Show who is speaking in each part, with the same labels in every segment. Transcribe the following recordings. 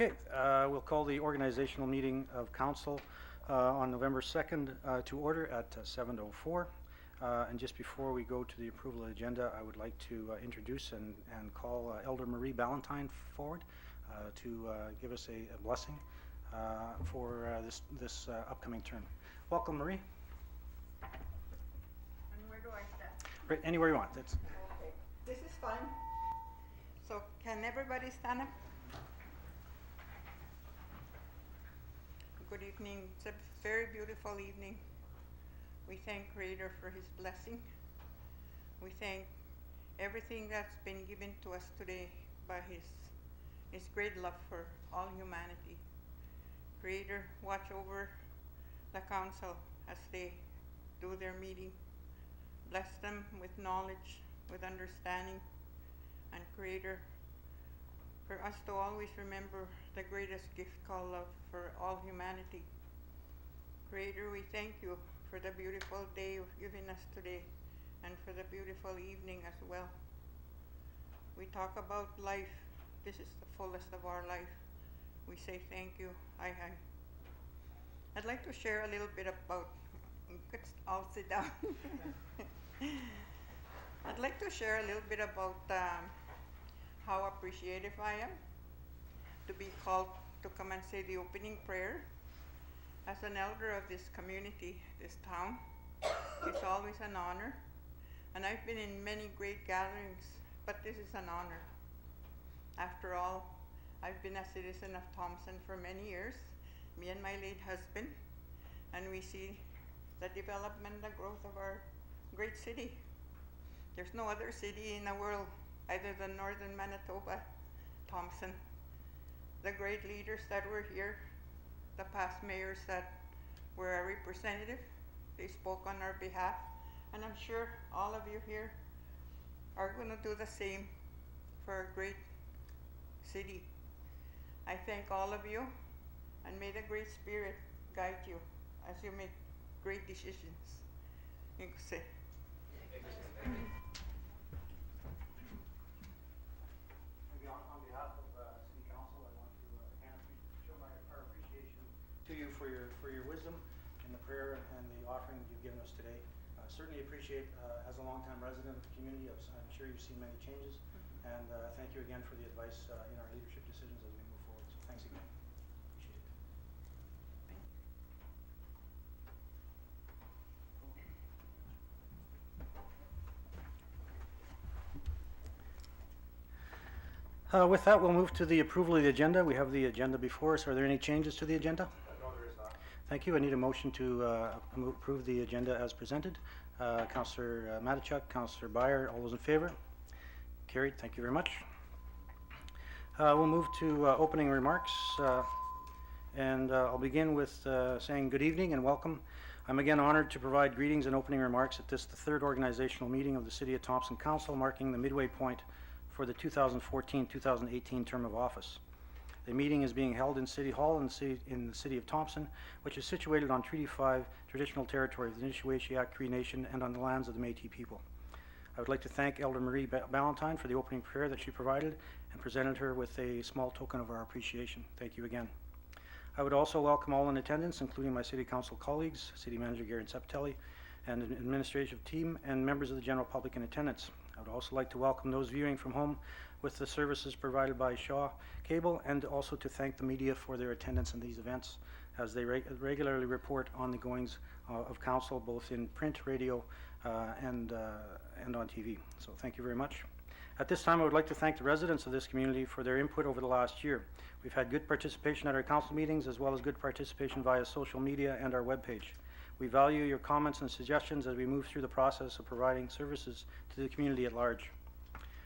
Speaker 1: Okay, we'll call the organizational meeting of council on November 2nd to order at 7:04. And just before we go to the approval of the agenda, I would like to introduce and call Elder Marie Ballantyne forward to give us a blessing for this upcoming term. Welcome, Marie.
Speaker 2: And where do I stand?
Speaker 1: Right, anywhere you want. That's
Speaker 2: Okay, this is fun. So can everybody stand up? Good evening. It's a very beautiful evening. We thank Creator for His blessing. We thank everything that's been given to us today by His great love for all humanity. Creator, watch over the council as they do their meeting. Bless them with knowledge, with understanding, and Creator, for us to always remember the greatest gift called love for all humanity. Creator, we thank you for the beautiful day you've given us today and for the beautiful evening as well. We talk about life. This is the fullest of our life. We say thank you. I'd like to share a little bit about, I'll sit down. I'd like to share a little bit about how appreciative I am to be called to come and say the opening prayer. As an elder of this community, this town, it's always an honor. And I've been in many great gatherings, but this is an honor. After all, I've been a citizen of Thompson for many years, me and my late husband, and we see the development, the growth of our great city. There's no other city in the world other than northern Manitoba, Thompson. The great leaders that were here, the past mayors that were our representative, they spoke on our behalf, and I'm sure all of you here are going to do the same for a great city. I thank all of you, and may the Great Spirit guide you as you make great decisions. You can say.
Speaker 1: On behalf of City Council, I want to again show our appreciation to you for your wisdom in the prayer and the offering you've given us today. Certainly appreciate, as a longtime resident of the community, I'm sure you've seen many changes, and thank you again for the advice in our leadership decisions as we move forward. So thanks again. Appreciate it. With that, we'll move to the approval of the agenda. We have the agenda before us. Are there any changes to the agenda?
Speaker 3: No, there is not.
Speaker 1: Thank you. I need a motion to approve the agenda as presented. Councillor Matichuk, Councillor Beyer, all those in favor? Carried. Thank you very much. We'll move to opening remarks, and I'll begin with saying good evening and welcome. I'm again honored to provide greetings and opening remarks at the third organizational meeting of the City of Thompson Council, marking the midway point for the 2014-2018 term of office. The meeting is being held in City Hall in the city of Thompson, which is situated on Treaty 5 traditional territory of the Nishuachiak Cree Nation and on the lands of the Métis people. I would like to thank Elder Marie Ballantyne for the opening prayer that she provided and presented her with a small token of our appreciation. Thank you again. I would also welcome all in attendance, including my City Council colleagues, City Manager Garen Septelli, and an administrative team, and members of the general public in attendance. I would also like to welcome those viewing from home with the services provided by Shaw Cable, and also to thank the media for their attendance in these events as they regularly report on the goings of Council, both in print, radio, and on TV. So thank you very much. At this time, I would like to thank the residents of this community for their input over the last year. We've had good participation at our council meetings, as well as good participation via social media and our webpage. We value your comments and suggestions as we move through the process of providing services to the community at large.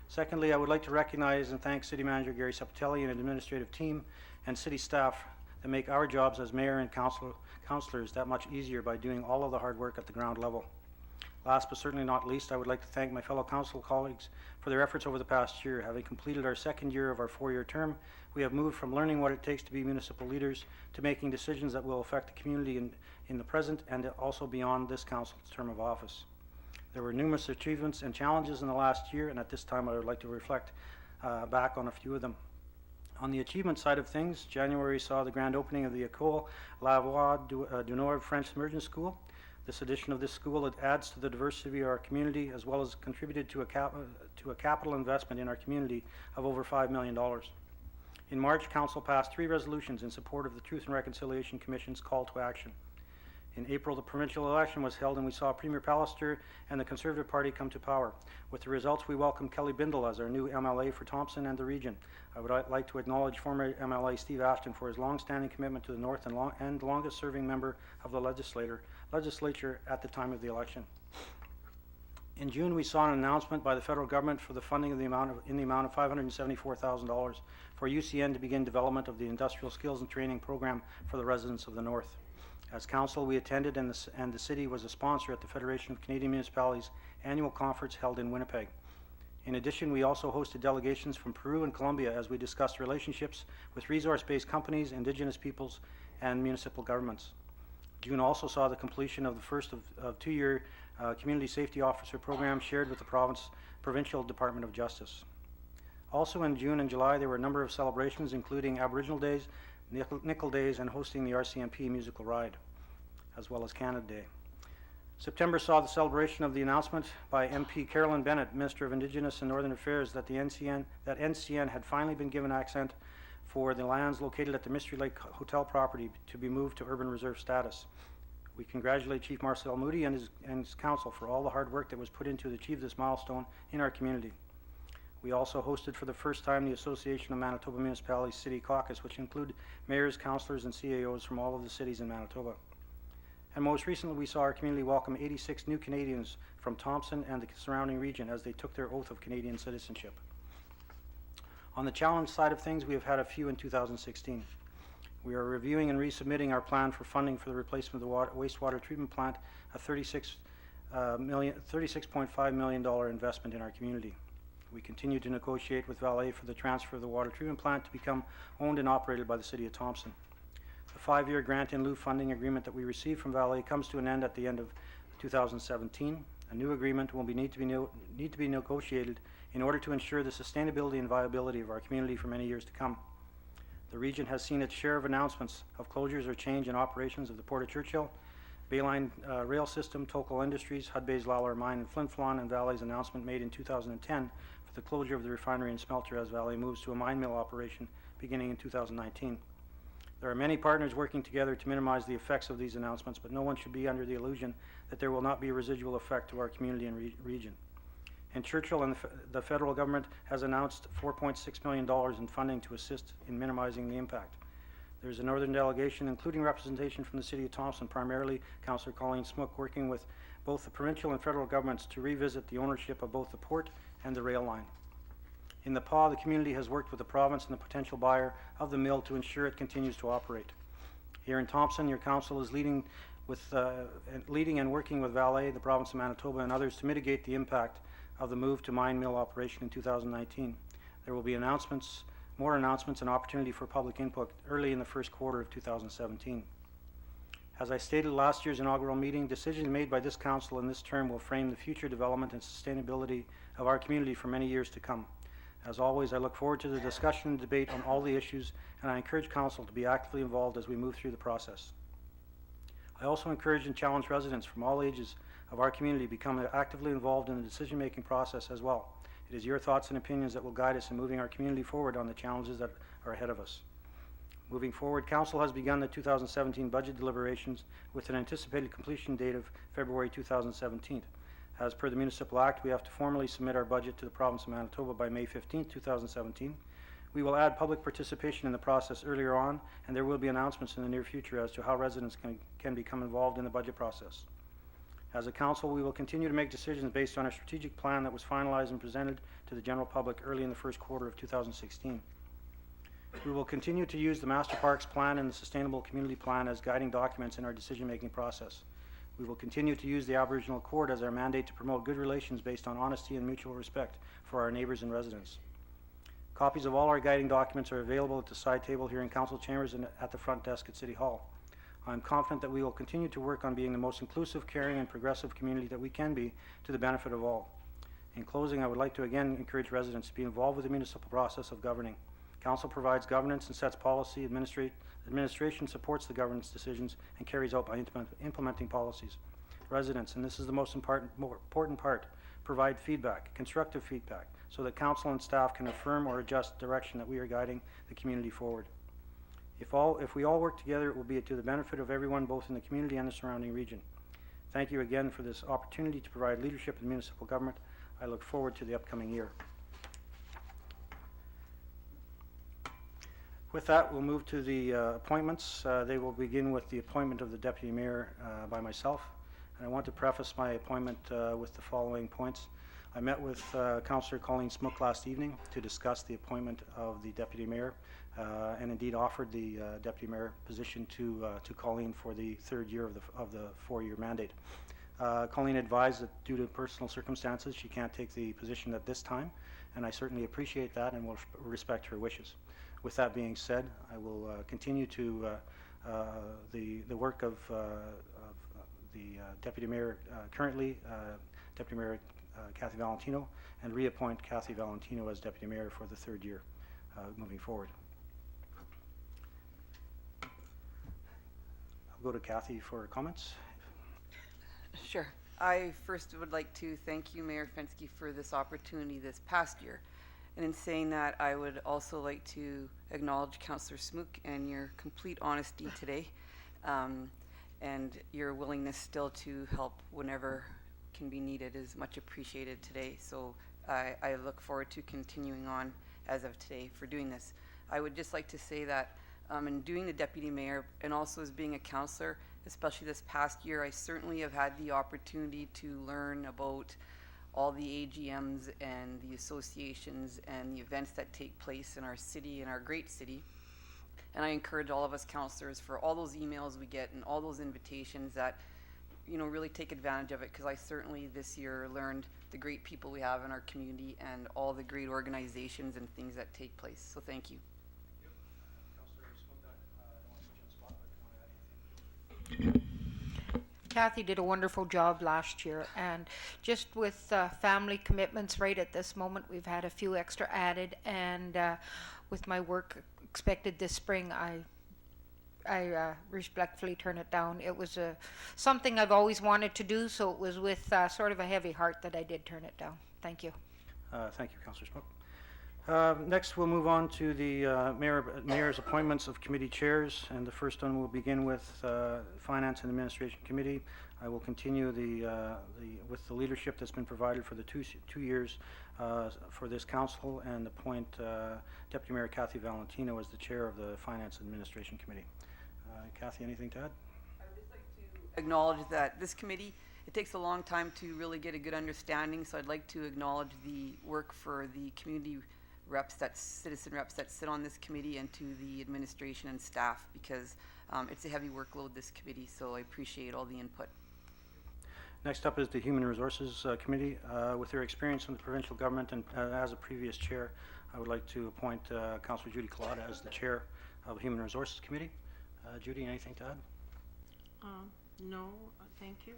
Speaker 1: Secondly, I would like to recognize and thank City Manager Gary Septelli and administrative team and city staff that make our jobs as mayor and councillors that much easier by doing all of the hard work at the ground level. Last but certainly not least, I would like to thank my fellow council colleagues for their efforts over the past year. Having completed our second year of our 4-year term, we have moved from learning what it takes to be municipal leaders to making decisions that will affect the community in the present and also beyond this council's term of office. There were numerous achievements and challenges in the last year, and at this time I would like to reflect back on a few of them. On the achievement side of things, January saw the grand opening of the École Lavoie du Nord French Immersion School. This edition of this school, it adds to the diversity of our community as well as contributed to a capital investment in our community of over $5 million. In March, Council passed 3 resolutions in support of the Truth and Reconciliation Commission's call to action. In April, the provincial election was held and we saw Premier Pallister and the Conservative Party come to power. With the results, we welcome Kelly Bindle as our new MLA for Thompson and the region. I would like to acknowledge former MLA Steve Ashton for his long-standing commitment to the North and longest-serving member of the legislature at the time of the election. In June, we saw an announcement by the federal government for the funding of the amount of $574,000 for UCN to begin development of the Industrial Skills and Training Program for the residents of the North. As council, we attended and the city was a sponsor at the Federation of Canadian Municipalities annual conference held in Winnipeg. In addition, we also hosted delegations from Peru and Colombia as we discussed relationships with resource-based companies, Indigenous peoples, and municipal governments. June also saw the completion of the first of 2-year Community Safety Officer program shared with the Provincial Department of Justice. Also in June and July, there were a number of celebrations, including Aboriginal Days, Nickel Days, and hosting the RCMP musical ride, as well as Canada Day. September saw the celebration of the announcement by MP Carolyn Bennett, Minister of Indigenous and Northern Affairs, that NCN had finally been given accent for the lands located at the Mystery Lake Hotel property to be moved to urban reserve status. We congratulate Chief Marcel Moody and his council for all the hard work that was put into to achieve this milestone in our community. We also hosted for the first time the Association of Manitoba Municipalities City Caucus, which include mayors, councillors, and CAOs from all of the cities in Manitoba. And most recently, we saw our community welcome 86 new Canadians from Thompson and the surrounding region as they took their oath of Canadian citizenship. On the challenge side of things, we have had a few in 2016. We are reviewing and resubmitting our plan for funding for the replacement of the wastewater treatment plant, a $36.5 million investment in our community. We continue to negotiate with Vale for the transfer of the water treatment plant to become owned and operated by the City of Thompson. The 5-year grant in lieu funding agreement that we received from Vale comes to an end at the end of 2017. A new agreement will need to be negotiated in order to ensure the sustainability and viability of our community for many years to come. The region has seen its share of announcements of closures or change in operations of the Port of Churchill, Bayline Rail System, Tokal Industries, Hudbay's Lalor Mine in Flin Flon, and Vale's announcement made in 2010 for the closure of the refinery and smelter as Vale moves to a mine mill operation beginning in 2019. There are many partners working together to minimize the effects of these announcements, but no one should be under the illusion that there will not be a residual effect to our community and region. In Churchill, and the federal government has announced $4.6 million in funding to assist in minimizing the impact. There's a northern delegation, including representation from the City of Thompson, primarily Councillor Colleen Smook, working with both the provincial and federal governments to revisit the ownership of both the port and the rail line. In the PAW, the community has worked with the province and the potential buyer of the mill to ensure it continues to operate. Here in Thompson, your council is leading and working with Vale, the province of Manitoba, and others to mitigate the impact of the move to mine mill operation in 2019. There will be more announcements and opportunity for public input early in the first quarter of 2017. As I stated last year's inaugural meeting, decisions made by this council in this term will frame the future development and sustainability of our community for many years to come. As always, I look forward to the discussion and debate on all the issues, and I encourage council to be actively involved as we move through the process. I also encourage and challenge residents from all ages of our community to become actively involved in the decision-making process as well. It is your thoughts and opinions that will guide us in moving our community forward on the challenges that are ahead of us. Moving forward, Council has begun the 2017 budget deliberations with an anticipated completion date of February 2017. As per the Municipal Act, we have to formally submit our budget to the Province of Manitoba by May 15, 2017. We will add public participation in the process earlier on, and there will be announcements in the near future as to how residents can become involved in the budget process. As a council, we will continue to make decisions based on a strategic plan that was finalized and presented to the general public early in the first quarter of 2016. We will continue to use the Master Parks Plan and the Sustainable Community Plan as guiding documents in our decision-making process. We will continue to use the Aboriginal Accord as our mandate to promote good relations based on honesty and mutual respect for our neighbours and residents. Copies of all our guiding documents are available at the side table here in Council Chambers and at the front desk at City Hall. I am confident that we will continue to work on being the most inclusive, caring, and progressive community that we can be to the benefit of all. In closing, I would like to again encourage residents to be involved with the municipal process of governing. Council provides governance and sets policy. Administration supports the governance decisions and carries out by implementing policies. Residents, and this is the most important part, provide feedback, constructive feedback, so that council and staff can affirm or adjust direction that we are guiding the community forward. If we all work together, it will be to the benefit of everyone, both in the community and the surrounding region. Thank you again for this opportunity to provide leadership in municipal government. I look forward to the upcoming year. With that, we'll move to the appointments. They will begin with the appointment of the Deputy Mayor by myself. And I want to preface my appointment with the following points. I met with Councillor Colleen Smook last evening to discuss the appointment of the Deputy Mayor and indeed offered the Deputy Mayor position to Colleen for the third year of the four-year mandate. Colleen advised that due to personal circumstances she can't take the position at this time, and I certainly appreciate that and will respect her wishes. With that being said, I will continue to the work of the Deputy Mayor currently, Deputy Mayor Kathy Valentino, and reappoint Kathy Valentino as Deputy Mayor for the third year moving forward. I'll go to Kathy for comments.
Speaker 3: Sure. I first would like to thank you, Mayor Fenske, for this opportunity this past year. And in saying that, I would also like to acknowledge Councillor Smook and your complete honesty today, and your willingness still to help whenever can be needed is much appreciated today. So I look forward to continuing on as of today for doing this. I would just like to say that in doing the Deputy Mayor and also as being a councillor, especially this past year, I certainly have had the opportunity to learn about all the AGMs and the associations and the events that take place in our city, in our great city. And I encourage all of us councillors for all those emails we get and all those invitations that, you know, really take advantage of it, because I certainly this year learned the great people we have in our community and all the great organizations and things that take place. So thank you.
Speaker 4: Kathy did a wonderful job last year, and just with family commitments right at this moment, we've had a few extra added, and with my work expected this spring, I respectfully turn it down. It was something I've always wanted to do, so it was with sort of a heavy heart that I did turn it down. Thank you.
Speaker 1: Thank you, Councillor Smook. Next, we'll move on to the mayor's appointments of committee chairs, and the first one will begin with Finance and Administration Committee. I will continue with the leadership that's been provided for the two years for this council, and appoint Deputy Mayor Kathy Valentino as the chair of the Finance and Administration Committee. Kathy, anything to add?
Speaker 3: I would just like to acknowledge that this committee, it takes a long time to really get a good understanding, so I'd like to acknowledge the work for the community reps, citizen reps that sit on this committee, and to the administration and staff, because it's a heavy workload, this committee, so I appreciate all the input.
Speaker 1: Next up is the Human Resources Committee. With their experience in the provincial government and as a previous chair, I would like to appoint Councillor Judy Collada as the chair of the Human Resources Committee. Judy, anything to add?
Speaker 2: No, thank you.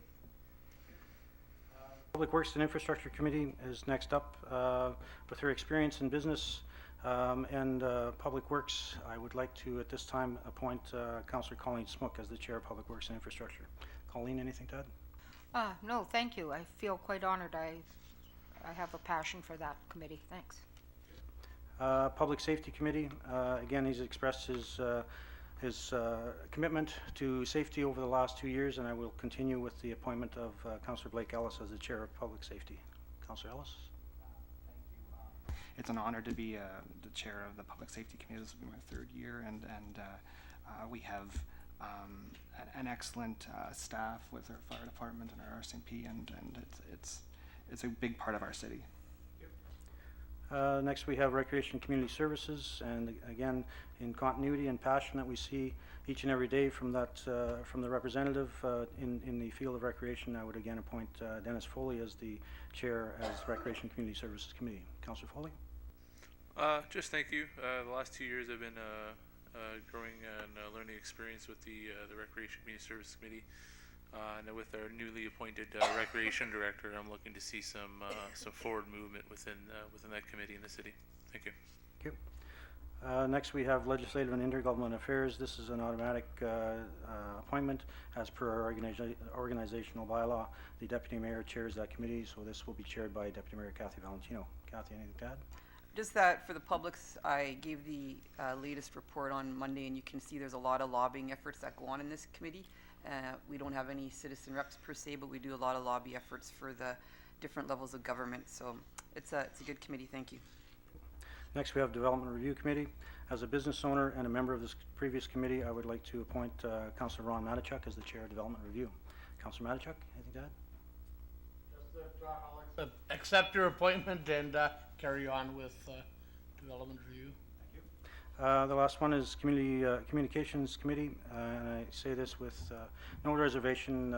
Speaker 1: Public Works and Infrastructure Committee is next up. With her experience in business and Public Works, I would like to, at this time, appoint Councillor Colleen Smook as the Chair of Public Works and Infrastructure. Colleen, anything to add?
Speaker 4: No, thank you. I feel quite honored. I have a passion for that committee. Thanks.
Speaker 1: Public Safety Committee, again, he's expressed his commitment to safety over the last 2 years, and I will continue with the appointment of Councillor Blake Ellis as the Chair of Public Safety. Councillor Ellis?
Speaker 5: Thank you. It's an honor to be the Chair of the Public Safety Committee. This will be my third year, and we have an excellent staff with our fire department and our RCMP, and it's a big part of our city.
Speaker 1: Next, we have Recreation and Community Services, and again, in continuity and passion that we see each and every day from that from the representative in the field of recreation, I would again appoint Dennis Foley as the chair as Recreation and Community Services Committee. Councillor Foley?
Speaker 6: Just thank you. The last 2 years have been growing and learning experience with the Recreation Community Services Committee. And with our newly appointed Recreation Director, I'm looking to see some forward movement within that committee in the city. Thank you.
Speaker 1: Thank you. Next, we have Legislative and Intergovernmental Affairs. This is an automatic appointment as per our organizational bylaw. The Deputy Mayor chairs that committee, so this will be chaired by Deputy Mayor Kathy Valentino. Kathy, anything to add?
Speaker 3: Just that for the publics, I gave the latest report on Monday, and you can see there's a lot of lobbying efforts that go on in this committee. We don't have any citizen reps per se, but we do a lot of lobby efforts for the different levels of government. So it's a good committee. Thank you.
Speaker 1: Next, we have Development Review Committee. As a business owner and a member of this previous committee, I would like to appoint Councillor Ron Matichuk as the Chair of Development Review. Councillor Matichuk, anything to add?
Speaker 7: Just that I'll accept your appointment and carry on with Development Review.
Speaker 1: The last one is Communications Committee, and I say this with no reservation.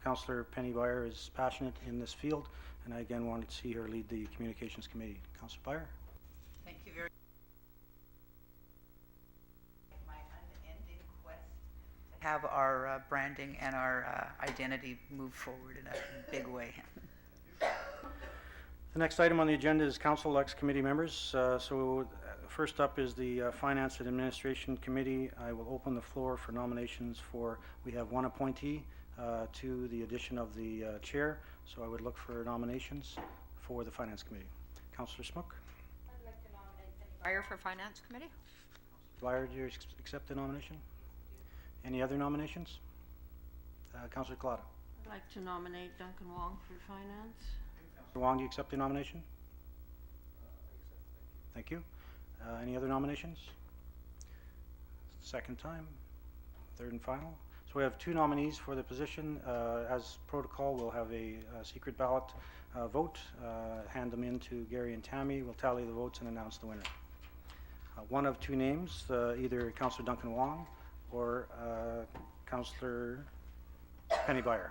Speaker 1: Councillor Penny Byer is passionate in this field, and I again wanted to see her lead the Communications Committee. Councillor Byer?
Speaker 8: Thank you very my unending quest to have our branding and our identity move forward in a big way.
Speaker 1: The next item on the agenda is Council elects committee members. First up is the Finance and Administration Committee. I will open the floor for nominations for, we have one appointee to the addition of the chair, so I would look for nominations for the Finance Committee. Councillor Smook?
Speaker 4: I'd like to nominate Penny Byer for Finance Committee.
Speaker 1: Byer, do you accept the nomination? Any other nominations? Councillor Collada?
Speaker 9: I'd like to nominate Duncan Wong for finance.
Speaker 1: Councillor Wong, do you accept the nomination? Thank you. Any other nominations? Second time, third and final. So we have two nominees for the position. As protocol, we'll have a secret ballot vote, hand them in to Gary and Tammy. We'll tally the votes and announce the winner. One of two names, either Councillor Duncan Wong or Councillor Penny Byer.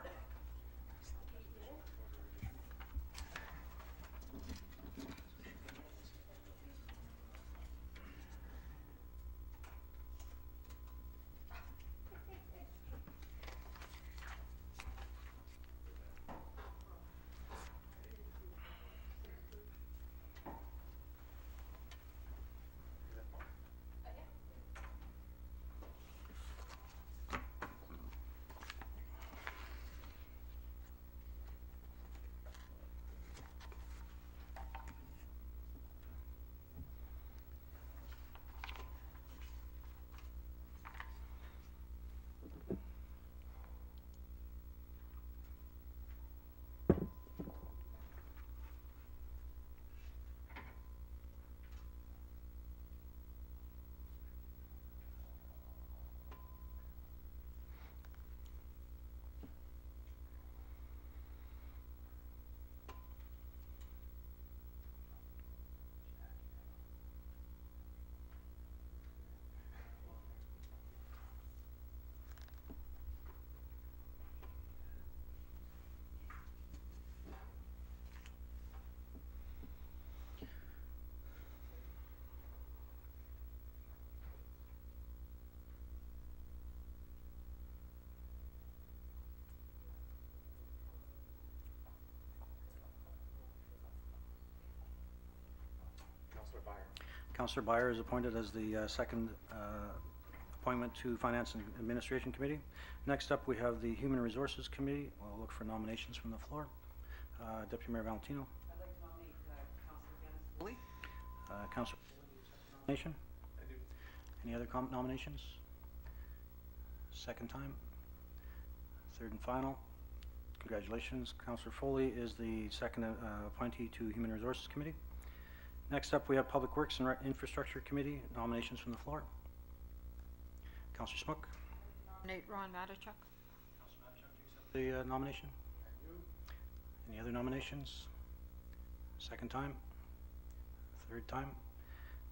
Speaker 1: Councillor Byer is appointed as the second appointment to Finance and Administration Committee. Next up, we have the Human Resources Committee. We'll look for nominations from the floor. Deputy Mayor Valentino.
Speaker 3: I'd like to nominate Councillor Dennis Foley.
Speaker 1: Councillor, nomination? I do. Any other nominations? Second time? Third and final? Congratulations. Councillor Foley is the second appointee to Human Resources Committee. Next up, we have Public Works and Infrastructure Committee. Nominations from the floor. Councillor Smook.
Speaker 4: Nominate Ron Matichuk.
Speaker 1: The nomination? Any other nominations? Second time? Third time?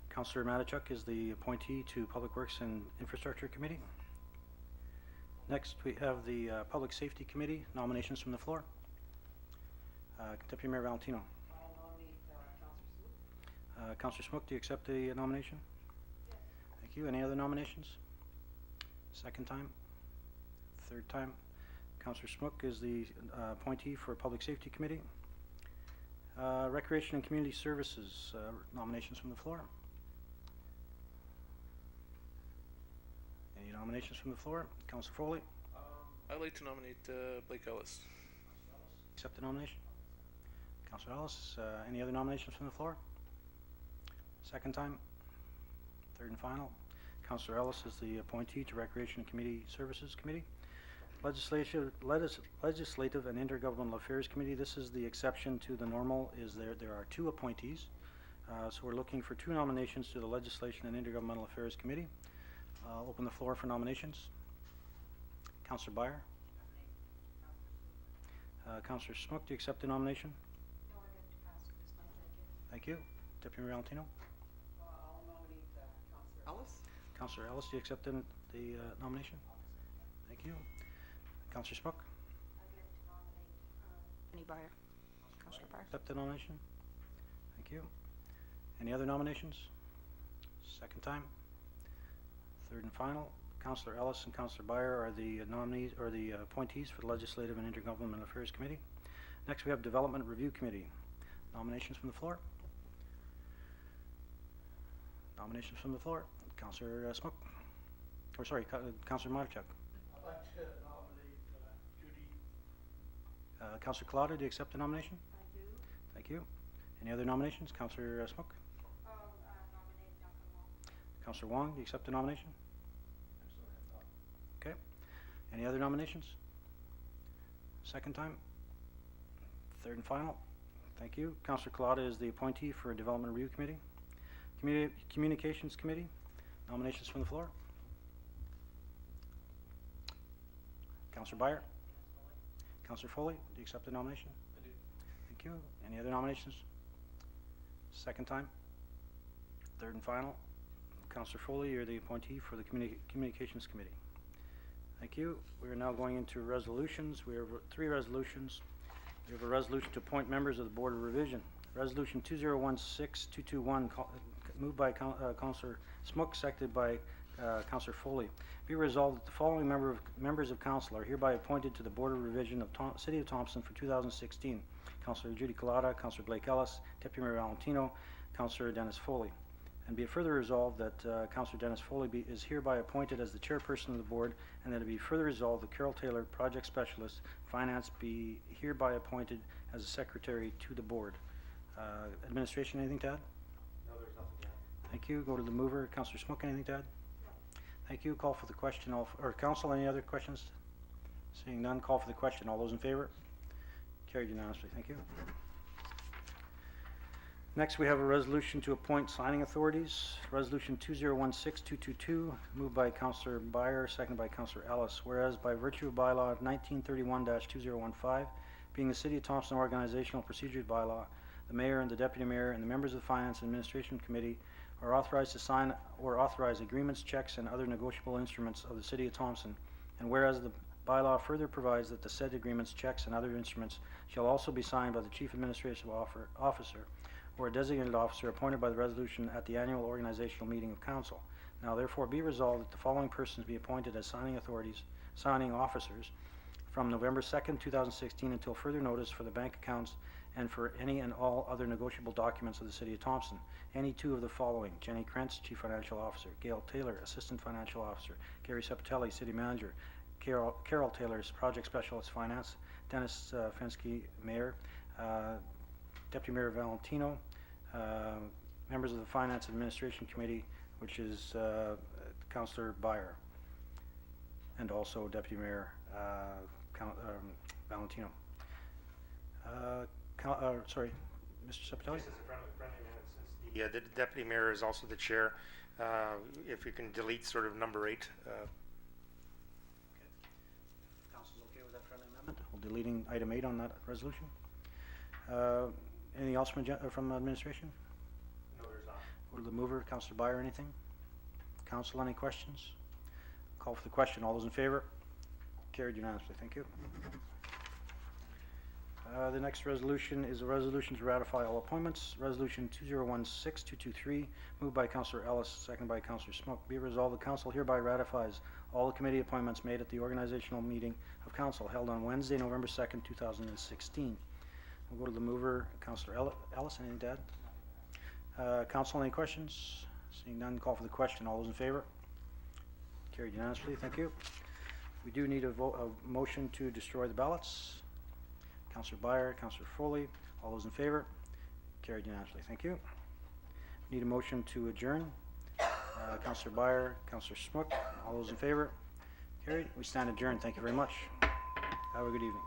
Speaker 1: Councillor Matichuk is the appointee to Public Works and Infrastructure Committee. Next, we have the Public Safety Committee. Nominations from the floor. Deputy Mayor Valentino.
Speaker 3: I'll nominate Councillor Smook.
Speaker 1: Councillor Smook, do you accept the nomination? Yes. Thank you. Any other nominations? Second time? Third time? Councillor Smook is the appointee for Public Safety Committee. Recreation and Community Services, nominations from the floor. Any nominations from the floor? Councillor Foley,
Speaker 6: I'd like to nominate Blake Ellis.
Speaker 1: accept the nomination. Councillor Ellis, any other nominations from the floor? Second time? Third and final? Councillor Ellis is the appointee to Recreation and Community Services Committee. Legislative and Intergovernmental Affairs Committee, this is the exception to the normal, is there are two appointees. So we're looking for two nominations to the Legislation and Intergovernmental Affairs Committee. I'll open the floor for nominations. Councillor Byer. Councillor Smook, do you accept the nomination?
Speaker 4: No, I'd like to pass this one,
Speaker 1: Thank you. Deputy Mayor Valentino.
Speaker 3: I'll nominate Councillor Ellis.
Speaker 1: Councillor Ellis, do you accept the nomination? Thank you. Councillor Smook,
Speaker 4: I'd like to nominate Penny Byer. Councillor Byer.
Speaker 1: accept the nomination? Thank you. Any other nominations? Second time? Third and final? Councillor Ellis and Councillor Byer are the nominees or the appointees for the Legislative and Intergovernmental Affairs Committee. Next, we have Development Review Committee. Nominations from the floor? Nominations from the floor. Councillor Smook. Or sorry, Councillor Marchuk.
Speaker 7: I'd like to nominate Judy.
Speaker 1: Councillor Collada, do you accept the nomination?
Speaker 9: I do.
Speaker 1: Thank you. Any other nominations? Councillor Smook?
Speaker 9: I'll nominate Duncan Wong.
Speaker 1: Councillor Wong, do you accept the nomination? Okay. Any other nominations? Second time? Third and final? Thank you. Councillor Collada is the appointee for Development Review Committee. Communications Committee. Nominations from the floor. Councillor Byer. Councillor Foley, do you accept the nomination?
Speaker 7: I do.
Speaker 1: Thank you. Any other nominations? Second time? Third and final? Councillor Foley, you're the appointee for the Communications Committee. Thank you. We are now going into resolutions. We have three resolutions. We have a resolution to appoint members of the Board of Revision. Resolution 2016-221, moved by Councillor Smook, seconded by Councillor Foley. Be resolved that the following members of council are hereby appointed to the Board of Revision of City of Thompson for 2016. Councillor Judy Collada, Councillor Blake Ellis, Deputy Mayor Valentino, Councillor Dennis Foley. And be it further resolved that Councillor Dennis Foley is hereby appointed as the chairperson of the board, and that it be further resolved that Carol Taylor, Project Specialist, Finance, be hereby appointed as a secretary to the board. Administration, anything to add?
Speaker 10: No, there's nothing to add.
Speaker 1: Thank you. Go to the mover. Councillor Smook, anything to add? Thank you. Call for the question. Or council, any other questions? Seeing none, call for the question. All those in favor? Carried unanimously. Thank you. Next, we have a resolution to appoint signing authorities. Resolution 2016-222, moved by Councillor Byer, seconded by Councillor Ellis. Whereas by virtue of bylaw 1931-2015, being the City of Thompson organizational procedures bylaw, the mayor and the deputy mayor and the members of the Finance and Administration Committee are authorized to sign or authorize agreements, checks, and other negotiable instruments of the City of Thompson. And whereas the bylaw further provides that the said agreements, checks, and other instruments shall also be signed by the Chief Administrative Officer or a designated officer appointed by the resolution at the annual organizational meeting of council. Now therefore be resolved that the following persons be appointed as signing officers from November 2nd, 2016 until further notice for the bank accounts and for any and all other negotiable documents of the City of Thompson. Any two of the following: Jenny Krentz, Chief Financial Officer; Gail Taylor, Assistant Financial Officer; Gary Sepatelli, City Manager; Carol Taylor, Project Specialist Finance; Dennis Fensky, Mayor; Deputy Mayor Valentino; members of the Finance Administration Committee, which is Councillor Byer, and also Deputy Mayor Valentino. Sorry, Mr. Sepatelli?
Speaker 10: Just as a friendly amendment, since the deputy mayor is also the chair, if you can delete sort of number 8.
Speaker 1: Council's okay with that friendly amendment? We're deleting item 8 on that resolution. Anything else from administration?
Speaker 10: No, there's not.
Speaker 1: Go to the mover, Councillor Byer, anything? Council, any questions? Call for the question. All those in favor? Carried unanimously. Thank you. The next resolution is a resolution to ratify all appointments. Resolution 2016-223, moved by Councillor Ellis, seconded by Councillor Smook. Be it resolved, the council hereby ratifies all the committee appointments made at the organizational meeting of council held on Wednesday, November 2nd, 2016. We'll go to the mover, Councillor Ellis. Anything to add? Council, any questions? Seeing none, call for the question. All those in favor? Carried unanimously. Thank you. We do need a motion to destroy the ballots. Councillor Byer, Councillor Foley, all those in favor? Carried unanimously. Thank you. Need a motion to adjourn. Councillor Byer, Councillor Smook, all those in favor? Carried. We stand adjourned. Thank you very much. Have a good evening.